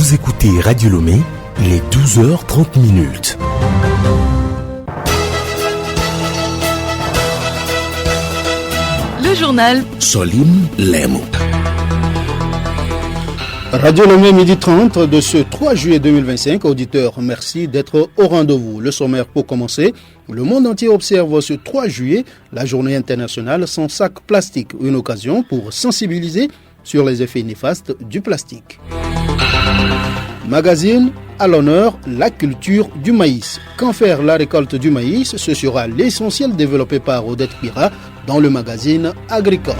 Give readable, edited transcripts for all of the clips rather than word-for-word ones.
Vous écoutez Radio Lomé, il est 12h30. Le journal Solim Lemo. Radio Lomé, midi 30 de ce 3 juillet 2025. Auditeurs, merci d'être au rendez-vous. Le sommaire pour commencer. Le monde entier observe ce 3 juillet la journée internationale sans sac plastique. Une occasion pour sensibiliser sur les effets néfastes du plastique. Magazine à l'honneur, la culture du maïs. Qu'en faire la récolte du maïs? Ce sera l'essentiel développé par Odette Pira dans le magazine agricole.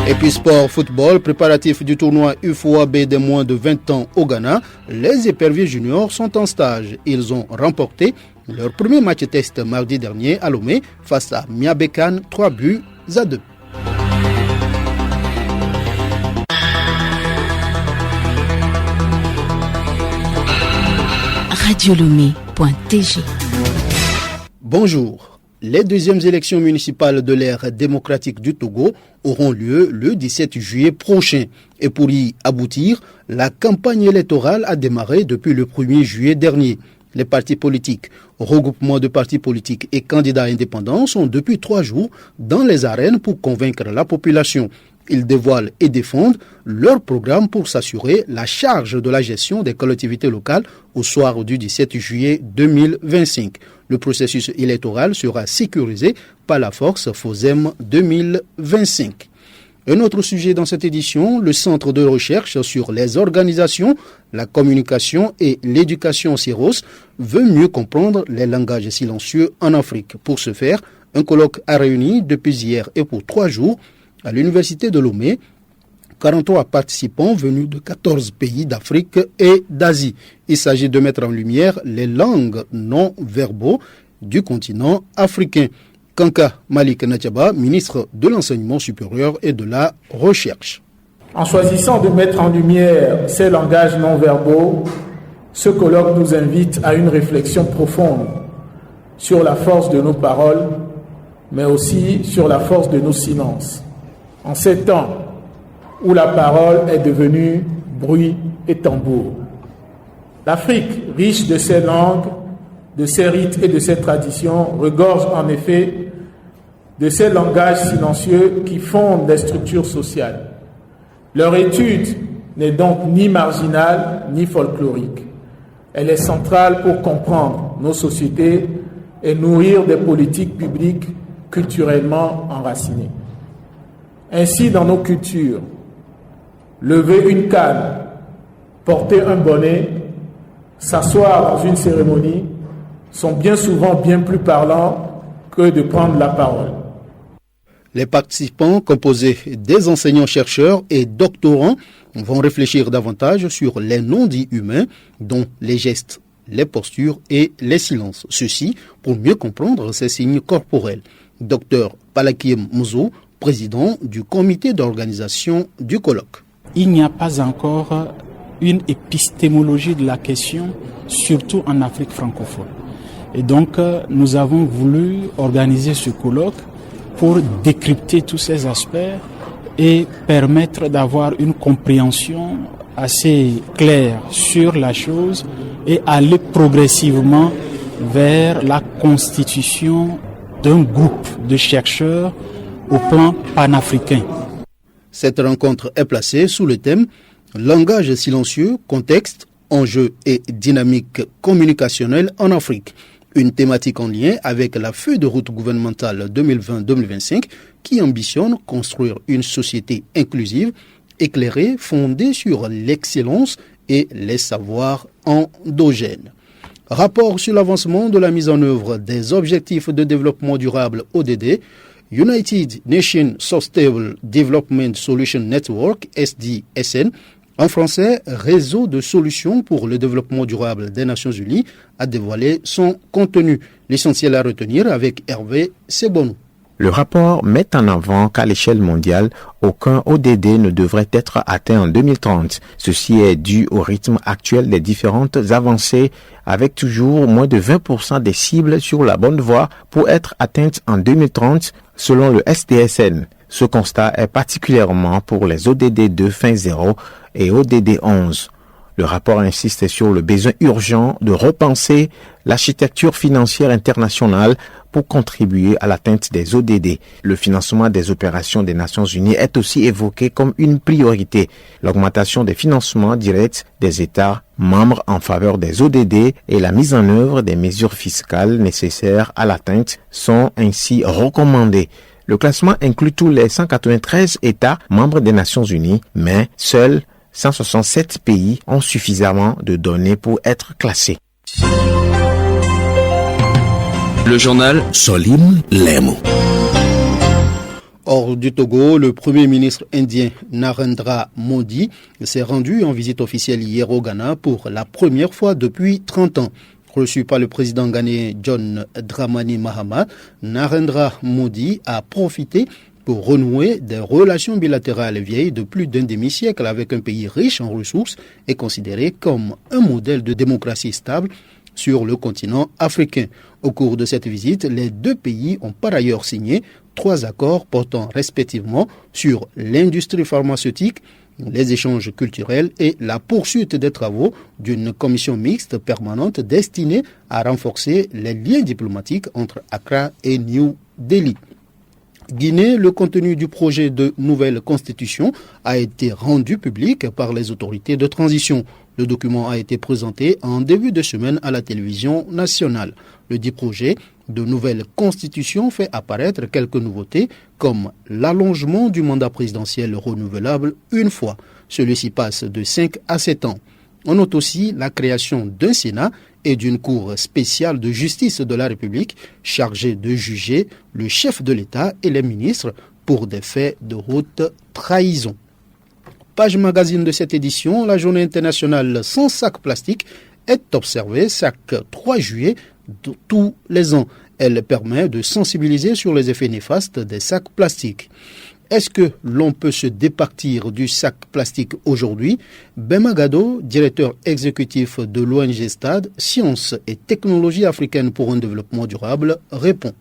Et puis sport, football, préparatif du tournoi UFOAB des moins de 20 ans au Ghana. Les éperviers juniors sont en stage. Ils ont remporté leur premier match test mardi dernier à Lomé face à Miabekan, 3-2. radiolomé.tg. Bonjour. Les deuxièmes élections municipales de l'ère démocratique du Togo auront lieu le 17 juillet prochain. Et pour y aboutir, la campagne électorale a démarré depuis le 1er juillet dernier. Les partis politiques, regroupements de partis politiques et candidats indépendants sont depuis 3 jours dans les arènes pour convaincre la population. Ils dévoilent et défendent leur programme pour s'assurer la charge de la gestion des collectivités locales au soir du 17 juillet 2025. Le processus électoral sera sécurisé par la force FOSEM 2025. Un autre sujet dans cette édition, le Centre de recherche sur les organisations, la communication et l'éducation CIROS veut mieux comprendre les langages silencieux en Afrique. Pour ce faire, un colloque a réuni depuis hier et pour 3 jours à l'Université de Lomé, 43 participants venus de 14 pays d'Afrique et d'Asie. Il s'agit de mettre en lumière les langues non-verbaux du continent africain. Kanka Malik Natchaba, ministre de l'Enseignement supérieur et de la Recherche. En choisissant de mettre en lumière ces langages non-verbaux, ce colloque nous invite à une réflexion profonde sur la force de nos paroles, mais aussi sur la force de nos silences. En ces temps où la parole est devenue bruit et tambour. L'Afrique, riche de ses langues, de ses rites et de ses traditions, regorge en effet de ces langages silencieux qui fondent les structures sociales. Leur étude n'est donc ni marginale ni folklorique. Elle est centrale pour comprendre nos sociétés et nourrir des politiques publiques culturellement enracinées. Ainsi, dans nos cultures, lever une canne, porter un bonnet, s'asseoir dans une cérémonie sont bien souvent bien plus parlants que de prendre la parole. Les participants, composés des enseignants-chercheurs et doctorants, vont réfléchir davantage sur les non-dits humains, dont les gestes, les postures et les silences. Ceci pour mieux comprendre ces signes corporels. Dr Palakiem Mouzou, président du comité d'organisation du colloque. Il n'y a pas encore une épistémologie de la question, surtout en Afrique francophone. Et donc, nous avons voulu organiser ce colloque pour décrypter tous ces aspects et permettre d'avoir une compréhension assez claire sur la chose et aller progressivement vers la constitution d'un groupe de chercheurs au plan panafricain. Cette rencontre est placée sous le thème « Langage silencieux, contexte, enjeux et dynamique communicationnelle en Afrique ». Une thématique en lien avec la feuille de route gouvernementale 2020-2025 qui ambitionne construire une société inclusive, éclairée, fondée sur l'excellence et les savoirs endogènes. Rapport sur l'avancement de la mise en œuvre des objectifs de développement durable ODD, United Nations Sustainable Development Solution Network, SDSN, en français, Réseau de solutions pour le développement durable des Nations Unies, a dévoilé son contenu. L'essentiel à retenir avec Hervé Sebonou. Le rapport met en avant qu'à l'échelle mondiale, aucun ODD ne devrait être atteint en 2030. Ceci est dû au rythme actuel des différentes avancées, avec toujours moins de 20% des cibles sur la bonne voie pour être atteintes en 2030, selon le SDSN. Ce constat est particulièrement pour les ODD 2.0 et ODD 11. Le rapport insiste sur le besoin urgent de repenser l'architecture financière internationale pour contribuer à l'atteinte des ODD. Le financement des opérations des Nations Unies est aussi évoqué comme une priorité. L'augmentation des financements directs des États membres en faveur des ODD et la mise en œuvre des mesures fiscales nécessaires à l'atteinte sont ainsi recommandées. Le classement inclut tous les 193 États membres des Nations Unies, mais seuls 167 pays ont suffisamment de données pour être classés. Le journal Solim Lemo. Hors du Togo, le Premier ministre indien Narendra Modi s'est rendu en visite officielle hier au Ghana pour la première fois depuis 30 ans. Reçu par le président ghanéen John Dramani Mahama, Narendra Modi a profité pour renouer des relations bilatérales vieilles de plus d'un demi-siècle avec un pays riche en ressources et considéré comme un modèle de démocratie stable sur le continent africain. Au cours de cette visite, les deux pays ont par ailleurs signé 3 accords portant respectivement sur l'industrie pharmaceutique, les échanges culturels et la poursuite des travaux d'une commission mixte permanente destinée à renforcer les liens diplomatiques entre Accra et New Delhi. Guinée, le contenu du projet de nouvelle constitution a été rendu public par les autorités de transition. Le document a été présenté en début de semaine à la télévision nationale. Le dit projet de nouvelle constitution fait apparaître quelques nouveautés comme l'allongement du mandat présidentiel renouvelable une fois. Celui-ci passe de 5 à 7 ans. On note aussi la création d'un Sénat et d'une Cour spéciale de justice de la République chargée de juger le chef de l'État et les ministres pour des faits de haute trahison. Page magazine de cette édition, la journée internationale sans sac plastique est observée chaque 3 juillet de tous les ans. Elle permet de sensibiliser sur les effets néfastes des sacs plastiques. Est-ce que l'on peut se départir du sac plastique aujourd'hui? Bema Gado, directeur exécutif de l'ONG STAD, Sciences et Technologies africaines pour un développement durable, répond.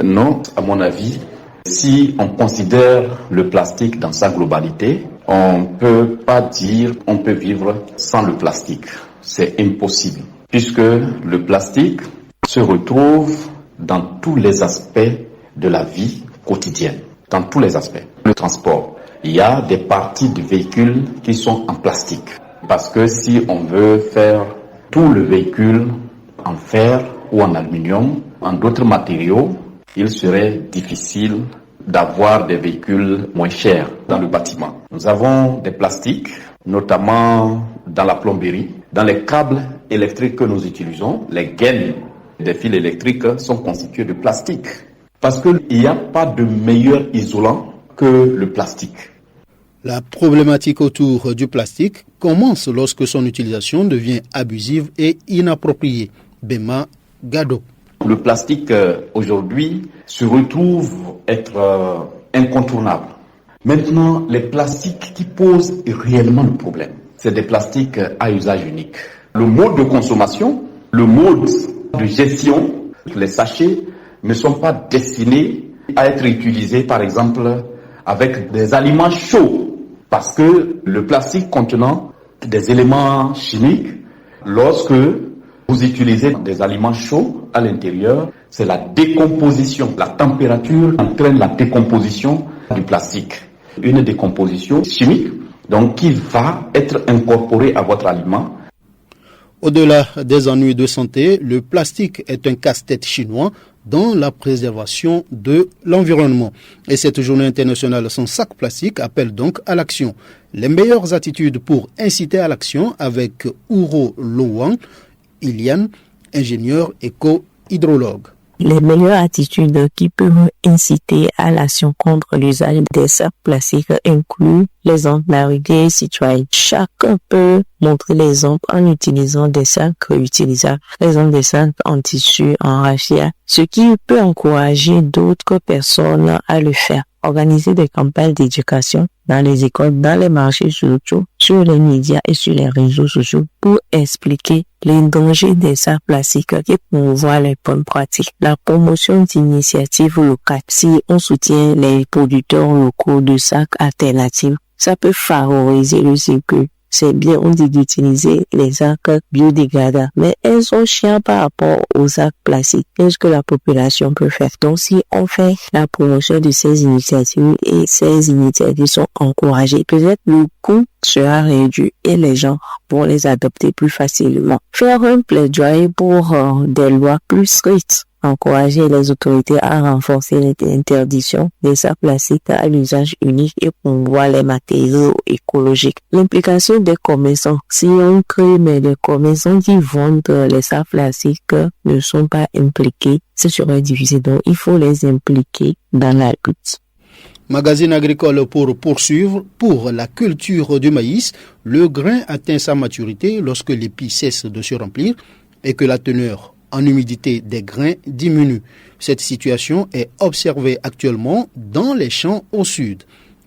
Non, à mon avis, si on considère le plastique dans sa globalité, on ne peut pas dire qu'on peut vivre sans le plastique. C'est impossible, puisque le plastique se retrouve dans tous les aspects de la vie quotidienne. Dans tous les aspects. Le transport, il y a des parties du véhicule qui sont en plastique. Parce que si on veut faire tout le véhicule en fer ou en aluminium, en d'autres matériaux, il serait difficile d'avoir des véhicules moins chers dans le bâtiment. Nous avons des plastiques, notamment dans la plomberie, dans les câbles électriques que nous utilisons, les gaines des fils électriques sont constitués de plastique. Parce qu'il n'y a pas de meilleur isolant que le plastique. La problématique autour du plastique commence lorsque son utilisation devient abusive et inappropriée. Bema Gado. Le plastique aujourd'hui se retrouve être incontournable. Maintenant, les plastiques qui posent réellement le problème, c'est des plastiques à usage unique. Le mode de consommation, le mode de gestion, les sachets ne sont pas destinés à être utilisés, par exemple, avec des aliments chauds. Parce que le plastique contenant des éléments chimiques, lorsque vous utilisez des aliments chauds à l'intérieur, c'est la décomposition. La température entraîne la décomposition du plastique. Une décomposition chimique, donc qui va être incorporée à votre aliment. Au-delà des ennuis de santé, le plastique est un casse-tête chinois dans la préservation de l'environnement. Et cette journée internationale sans sac plastique appelle donc à l'action. Les meilleures attitudes pour inciter à l'action avec Ouro Lowang, Ilian, ingénieur éco-hydrologue. Les meilleures attitudes qui peuvent inciter à l'action contre l'usage des sacs plastiques incluent l'exemplarité citoyenne. Chacun peut montrer l'exemple en utilisant des sacs réutilisables, par exemple des sacs en tissu, en raffia, ce qui peut encourager d'autres personnes à le faire. Organiser des campagnes d'éducation dans les écoles, dans les marchés sociaux, sur les médias et sur les réseaux sociaux pour expliquer les dangers des sacs plastiques et promouvoir les bonnes pratiques. La promotion d'initiatives locales. Si on soutient les producteurs locaux de sacs alternatifs, ça peut favoriser le cycle c'est bien, on dit d'utiliser les sacs biodégradables, mais elles sont chiantes par rapport aux sacs plastiques. Qu'est-ce que la population peut faire? Donc, si on fait la promotion de ces initiatives et ces initiatives sont encouragées, peut-être le coût sera réduit et les gens vont les adopter plus facilement. Faire un plaidoyer pour des lois plus strictes. Encourager les autorités à renforcer l'interdiction des sacs plastiques à l'usage unique et promouvoir les matériaux écologiques. L'implication des commerçants. Si on crée, mais les commerçants qui vendent les sacs plastiques ne sont pas impliqués, ce serait difficile. Donc, il faut les impliquer dans la lutte. Magazine agricole pour poursuivre. Pour la culture du maïs, le grain atteint sa maturité lorsque l'épi cesse de se remplir et que la teneur en humidité des grains diminue. Cette situation est observée actuellement dans les champs au sud.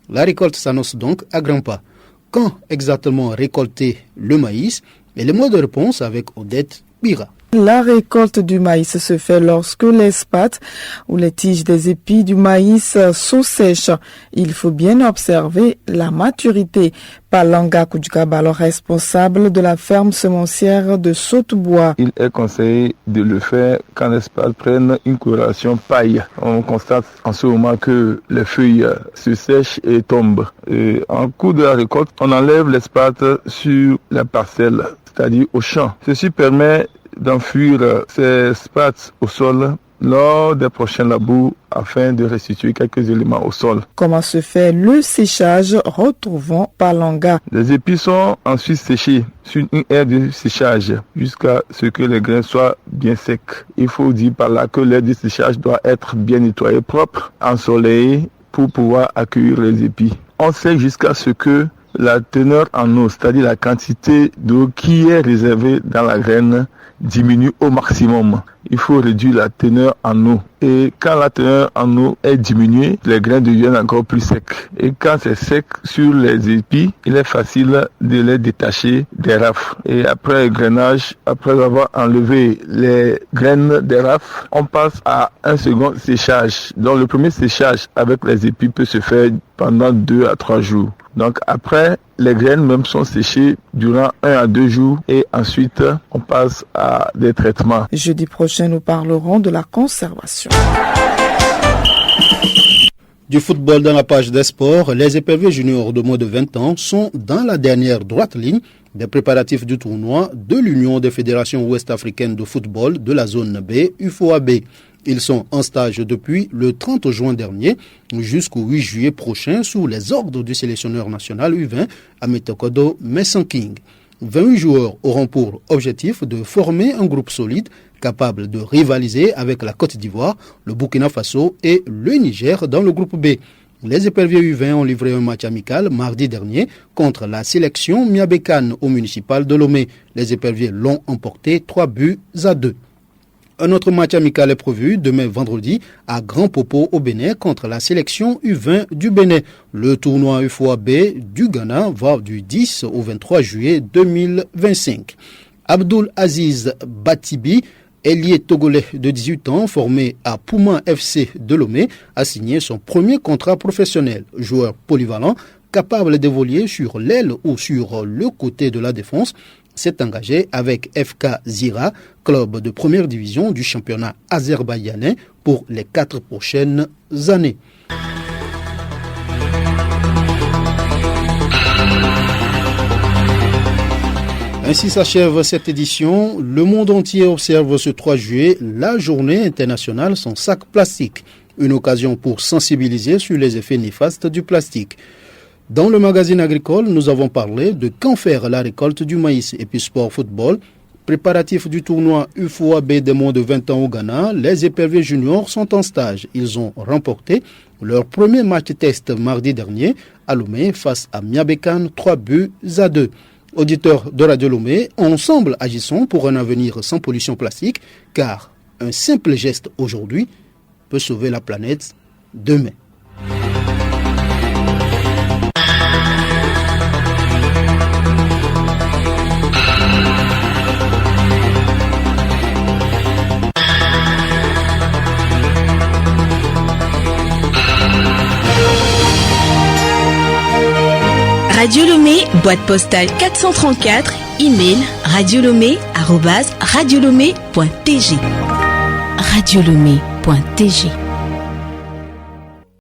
La récolte s'annonce donc à grands pas. Quand exactement récolter le maïs? Et les mots de réponse avec Odette Bira. La récolte du maïs se fait lorsque les spathes ou les tiges des épis du maïs sont sèches. Il faut bien observer la maturité. Palanga Koudjkabalo, responsable de la ferme semencière de Sautebois. Il est conseillé de le faire quand les spathes prennent une coloration paille. On constate en ce moment que les feuilles se sèchent et tombent. Et en cours de la récolte, on enlève les spathes sur la parcelle, c'est-à-dire au champ. Ceci permet d'enfuir ces spathes au sol lors des prochains labours afin de restituer quelques éléments au sol. Comment se fait le séchage? Retrouvons Palanga. Les épis sont ensuite séchés sur une aire de séchage jusqu'à ce que les grains soient bien secs. Il faut dire par là que l'aire de séchage doit être bien nettoyée, propre, ensoleillée pour pouvoir accueillir les épis. On sèche jusqu'à ce que la teneur en eau, c'est-à-dire la quantité d'eau qui est réservée dans la graine, diminue au maximum. Il faut réduire la teneur en eau. Et quand la teneur en eau est diminuée, les grains deviennent encore plus secs. Et quand c'est sec sur les épis, il est facile de les détacher des rafles. Et après le grainage, après avoir enlevé les graines des rafles, on passe à un second séchage. Donc le premier séchage avec les épis peut se faire pendant 2 à 3 jours. Donc après, les graines même sont séchées durant 1 à 2 jours et ensuite on passe à des traitements. Jeudi prochain, nous parlerons de la conservation. Du football dans la page des sports, les éperviers juniors de moins de 20 ans sont dans la dernière droite ligne des préparatifs du tournoi de l'Union des fédérations ouest-africaines de football de la zone B, UFOAB. Ils sont en stage depuis le 30 juin dernier jusqu'au 8 juillet prochain sous les ordres du sélectionneur national U20 Ametokodo Messanking. 28 joueurs auront pour objectif de former un groupe solide capable de rivaliser avec la Côte d'Ivoire, le Burkina Faso et le Niger dans le groupe B. Les éperviers U20 ont livré un match amical mardi dernier contre la sélection Miabekane au municipal de Lomé. Les éperviers l'ont emporté 3-2. Un autre match amical est prévu demain vendredi à Grand Popo au Bénin contre la sélection U20 du Bénin. Le tournoi UFOAB du Ghana va du 10 au 23 juillet 2025. Abdul Aziz Batibi, ailier togolais de 18 ans formé à Pouma FC de Lomé, a signé son premier contrat professionnel. Joueur polyvalent, capable d'évoluer sur l'aile ou sur le côté de la défense, s'est engagé avec FK Zira, club de première division du championnat azerbaïdjanais, pour les 4 prochaines années. Ainsi s'achève cette édition. Le monde entier observe ce 3 juillet la journée internationale sans sac plastique. Une occasion pour sensibiliser sur les effets néfastes du plastique. Dans le magazine agricole, nous avons parlé de quand faire la récolte du maïs et puis sport football. Préparatifs du tournoi UFOAB des moins de 20 ans au Ghana, les éperviers juniors sont en stage. Ils ont remporté leur premier match test mardi dernier à Lomé face à Miabekane 3-2. Auditeurs de Radio Lomé, ensemble agissons pour un avenir sans pollution plastique, car un simple geste aujourd'hui peut sauver la planète demain. Radio Lomé, boîte postale 434, email radiolomé@radiolomé.tg. radiolomé.tg